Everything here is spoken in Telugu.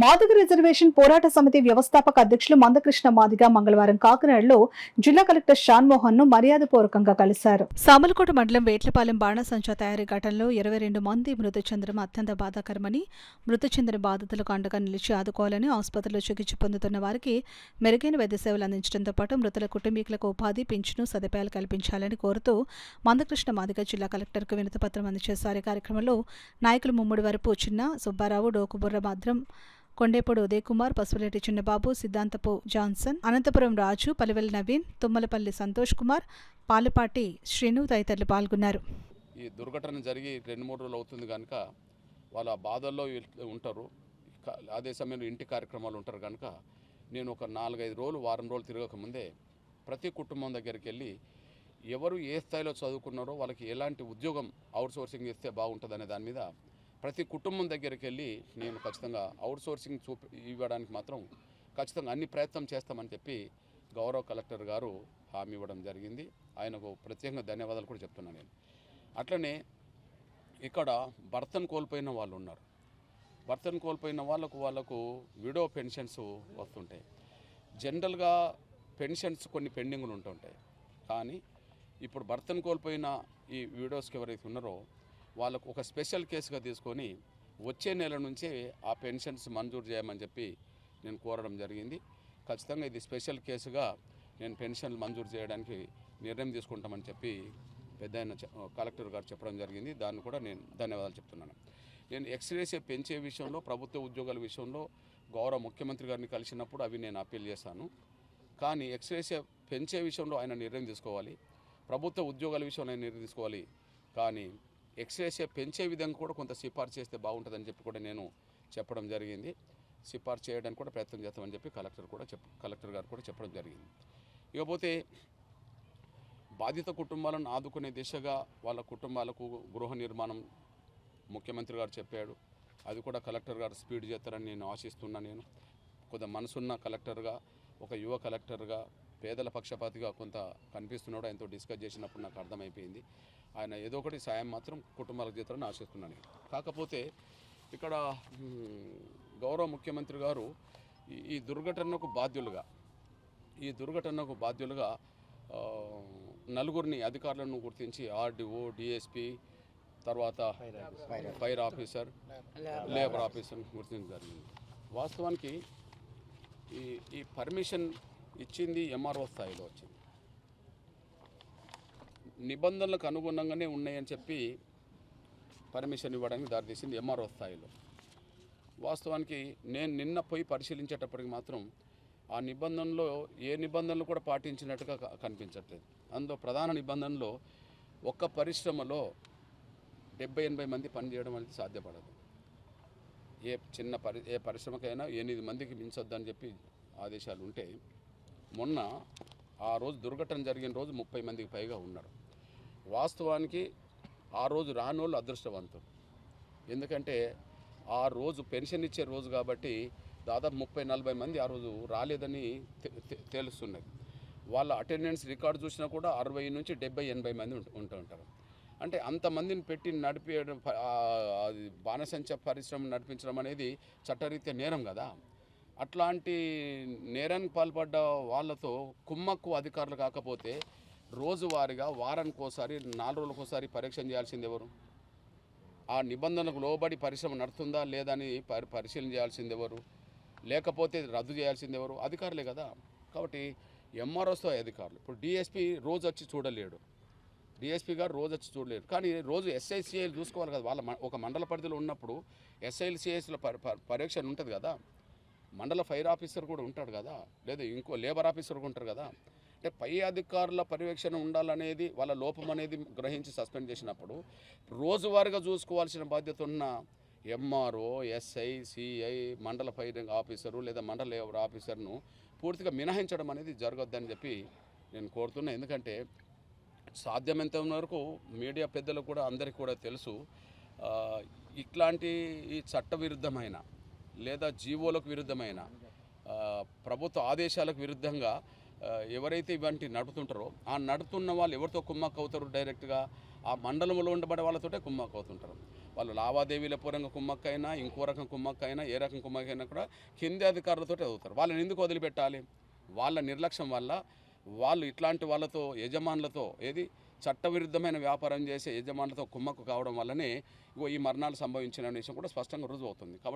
మాదిగ రిజర్వేషన్ పోరాట సమితి వ్యవస్థాపక అధ్యక్షులు మందకృష్ణ మాదిగ మంగళవారం కాకినాడలో జిల్లా కలెక్టర్ షాన్ మోహన్ ను మర్యాదపూర్వకంగా కలిశారు. సామలకోట మండలం వేట్లపాలెం బాణసంచా తయారీ ఘటనలో 22 మంది మృతి చెందడం అత్యంత బాధాకరమని, మృతి చెందిన బాధితులకు అండగా నిలిచి ఆదుకోవాలని, ఆసుపత్రిలో చికిత్స పొందుతున్న వారికి మెరుగైన వైద్య సేవలు అందించడంతో పాటు మృతుల కుటుంబీకులకు ఉపాధి, పింఛను సదుపాయాలు కల్పించాలని కోరుతూ మందకృష్ణ మాదిగ జిల్లా కలెక్టర్కు వినతిపత్రం అందజేశారు. ఈ కార్యక్రమంలో నాయకులు ముమ్మడి వరపు చిన్న సుబ్బారావు, డోకుబుర్ర భద్రం, కొండేపూడి ఉదయ్ కుమార్, పసుపులేటి చిన్నబాబు, సిద్ధాంతపు జాన్సన్, అనంతపురం రాజు, పలివెల్లి నవీన్, తుమ్మలపల్లి సంతోష్ కుమార్, పాలపాటి శ్రీను తదితరులు పాల్గొన్నారు. ఈ దుర్ఘటన జరిగి 2-3 రోజులు అవుతుంది కనుక వాళ్ళ బాధల్లో ఉంటారు. అదే సమయంలో ఇంటి కార్యక్రమాలు ఉంటారు కనుక నేను ఒక 4-5 రోజులు, వారం రోజులు తిరగకముందే ప్రతి కుటుంబం దగ్గరికి వెళ్ళి ఎవరు ఏ స్థాయిలో చదువుకున్నారో వాళ్ళకి ఎలాంటి ఉద్యోగం అవుట్సోర్సింగ్ ఇస్తే బాగుంటుందనే దాని మీద ప్రతి కుటుంబం దగ్గరికి వెళ్ళి నేను ఖచ్చితంగా అవుట్సోర్సింగ్ ఇవ్వడానికి మాత్రం ఖచ్చితంగా అన్ని ప్రయత్నం చేస్తామని చెప్పి గౌరవ కలెక్టర్ గారు హామీ ఇవ్వడం జరిగింది. ఆయనకు ప్రత్యేకంగా ధన్యవాదాలు కూడా చెప్తున్నాను నేను. అట్లనే ఇక్కడ భర్తను కోల్పోయిన వాళ్ళు ఉన్నారు. భర్తను కోల్పోయిన వాళ్ళకు విడో పెన్షన్స్ వస్తుంటాయి. జనరల్గా పెన్షన్స్ కొన్ని పెండింగ్లు ఉంటుంటాయి. కానీ ఇప్పుడు భర్తను కోల్పోయిన ఈ విడోస్కి ఎవరైతే ఉన్నారో వాళ్ళకు ఒక స్పెషల్ కేసుగా తీసుకొని వచ్చే నెల నుంచే ఆ పెన్షన్స్ మంజూరు చేయమని చెప్పి నేను కోరడం జరిగింది. ఖచ్చితంగా ఇది స్పెషల్ కేసుగా నేను పెన్షన్లు మంజూరు చేయడానికి నిర్ణయం తీసుకుంటామని చెప్పి పెద్ద కలెక్టర్ గారు చెప్పడం జరిగింది. దాన్ని కూడా నేను ధన్యవాదాలు చెప్తున్నాను. నేను ఎక్స్రేస్ పెంచే విషయంలో, ప్రభుత్వ ఉద్యోగాల విషయంలో గౌరవ ముఖ్యమంత్రి గారిని కలిసినప్పుడు అవి నేను అప్పీల్ చేశాను. కానీ ఎక్స్రేస్ పెంచే విషయంలో ఆయన నిర్ణయం తీసుకోవాలి, ప్రభుత్వ ఉద్యోగాల విషయంలో ఆయన నిర్ణయం తీసుకోవాలి. కానీ ఎక్స్రేస్ పెంచే విధంగా కూడా కొంత సిఫార్సు చేస్తే బాగుంటుందని చెప్పి కూడా నేను చెప్పడం జరిగింది. సిఫార్సు చేయడానికి కూడా ప్రయత్నం చేస్తామని చెప్పి కలెక్టర్ గారు కూడా చెప్పడం జరిగింది. ఇకపోతే బాధిత కుటుంబాలను ఆదుకునే దిశగా వాళ్ళ కుటుంబాలకు గృహ నిర్మాణం ముఖ్యమంత్రి గారు చెప్పాడు. అది కూడా కలెక్టర్ గారు స్పీడ్ చేస్తారని నేను ఆశిస్తున్నా. నేను కొంత మనసున్న కలెక్టర్గా, ఒక యువ కలెక్టర్గా, పేదల పక్షపాతిగా కొంత కనిపిస్తున్నాడు. ఆయనతో డిస్కస్ చేసినప్పుడు నాకు అర్థమైపోయింది. ఆయన ఏదో ఒకటి సాయం మాత్రం కుటుంబాలకు చేస్తారని ఆశిస్తున్నాను. కాకపోతే ఇక్కడ గౌరవ ముఖ్యమంత్రి గారు ఈ దుర్ఘటనకు బాధ్యులుగా నలుగురిని అధికారులను గుర్తించి ఆర్డీఓ, డిఎస్పి, తర్వాత ఫైర్ ఆఫీసర్, లేబర్ ఆఫీసర్ గుర్తించడం జరిగింది. వాస్తవానికి ఈ పర్మిషన్ ఇచ్చింది ఎంఆర్ఓ స్థాయిలో వచ్చింది. నిబంధనలకు అనుగుణంగానే ఉన్నాయని చెప్పి పర్మిషన్ ఇవ్వడానికి దారితీసింది ఎంఆర్ఓ స్థాయిలో. వాస్తవానికి నేను నిన్న పోయి పరిశీలించేటప్పటికి మాత్రం ఆ నిబంధనలో ఏ నిబంధనలు కూడా పాటించినట్టుగా కనిపించట్లేదు. అందులో ప్రధాన నిబంధనలో ఒక్క పరిశ్రమలో 70-80 మంది పనిచేయడం అనేది సాధ్యపడదు. ఏ పరిశ్రమకైనా 8 మందికి మించొద్దని చెప్పి ఆదేశాలు ఉంటే, మొన్న ఆ రోజు దుర్ఘటన జరిగిన రోజు 30 మందికి పైగా ఉన్నారు. వాస్తవానికి ఆ రోజు రానోళ్ళు అదృష్టవంతులు. ఎందుకంటే ఆ రోజు పెన్షన్ ఇచ్చే రోజు కాబట్టి దాదాపు 30-40 మంది ఆ రోజు రాలేదని తెలుస్తున్నది. వాళ్ళ అటెండెన్స్ రికార్డు చూసినా కూడా 60 నుంచి 70-80 మంది ఉంటుంటారు. అంటే అంతమందిని పెట్టి నడిపేయడం, బాణసంచ పరిశ్రమ నడిపించడం అనేది చట్టరీత్యా నేరం కదా. అట్లాంటి నేరానికి పాల్పడ్డ వాళ్ళతో కుమ్మక్కు అధికారులు కాకపోతే రోజువారీగా వారానికి ఒకసారి, 4 రోజులకు ఒకసారి పరీక్ష చేయాల్సింది ఎవరు? ఆ నిబంధనలకు లోబడి పరిశ్రమ నడుతుందా లేదా అని పరిశీలన చేయాల్సింది ఎవరు? లేకపోతే రద్దు చేయాల్సింది ఎవరు? అధికారులే కదా. కాబట్టి ఎంఆర్ఓస్తో అధికారులు. ఇప్పుడు డిఎస్పీ రోజు వచ్చి చూడలేడు, డిఎస్పీ గారు రోజు వచ్చి చూడలేరు. కానీ రోజు ఎస్ఐసిఐలు చూసుకోవాలి కదా. వాళ్ళ ఒక మండల పరిధిలో ఉన్నప్పుడు ఎస్ఐసిఐస్లో పరీక్ష ఉంటుంది కదా. మండల ఫైర్ ఆఫీసర్ కూడా ఉంటాడు కదా, లేదా ఇంకో లేబర్ ఆఫీసర్ కూడా ఉంటారు కదా. అంటే పై అధికారుల పర్యవేక్షణ ఉండాలనేది వాళ్ళ లోపం అనేది గ్రహించి సస్పెండ్ చేసినప్పుడు రోజువారీగా చూసుకోవాల్సిన బాధ్యత ఉన్న ఎంఆర్ఓ, ఎస్ఐ, సిఐ, మండల ఫైరింగ్ ఆఫీసరు లేదా మండల లేబర్ ఆఫీసర్ను పూర్తిగా మినహాయించడం అనేది జరగొద్దని చెప్పి నేను కోరుతున్నా. ఎందుకంటే సాధ్యమైనంత వరకు మీడియా పెద్దలు కూడా అందరికీ కూడా తెలుసు, ఇట్లాంటి ఈ చట్టవిరుద్ధమైన లేదా జీవోలకు విరుద్ధమైన, ప్రభుత్వ ఆదేశాలకు విరుద్ధంగా ఎవరైతే ఇవంటి నడుపుతుంటారో ఆ నడుపుతున్న వాళ్ళు ఎవరితో కుమ్మక్క అవుతారు? డైరెక్ట్గా ఆ మండలంలో ఉండబడే వాళ్ళతోటే కుమ్మక్క అవుతుంటారు. వాళ్ళు లావాదేవీల పూర్వంగా కుమ్మక్కైనా ఇంకో రకం కుమ్మక్కైనా ఏ రకం కుమ్మక్కైనా కూడా కింది అధికారులతో చదువుతారు. వాళ్ళని ఎందుకు వదిలిపెట్టాలి? వాళ్ళ నిర్లక్ష్యం వల్ల వాళ్ళు ఇట్లాంటి వాళ్ళతో యజమానులతో చట్టవిరుద్ధమైన వ్యాపారం చేసే యజమానులతో కుమ్మక్కు కావడం వల్లనే ఈ మరణాలు సంభవించిన విషయం కూడా స్పష్టంగా రుజువు అవుతుంది. కాబట్టి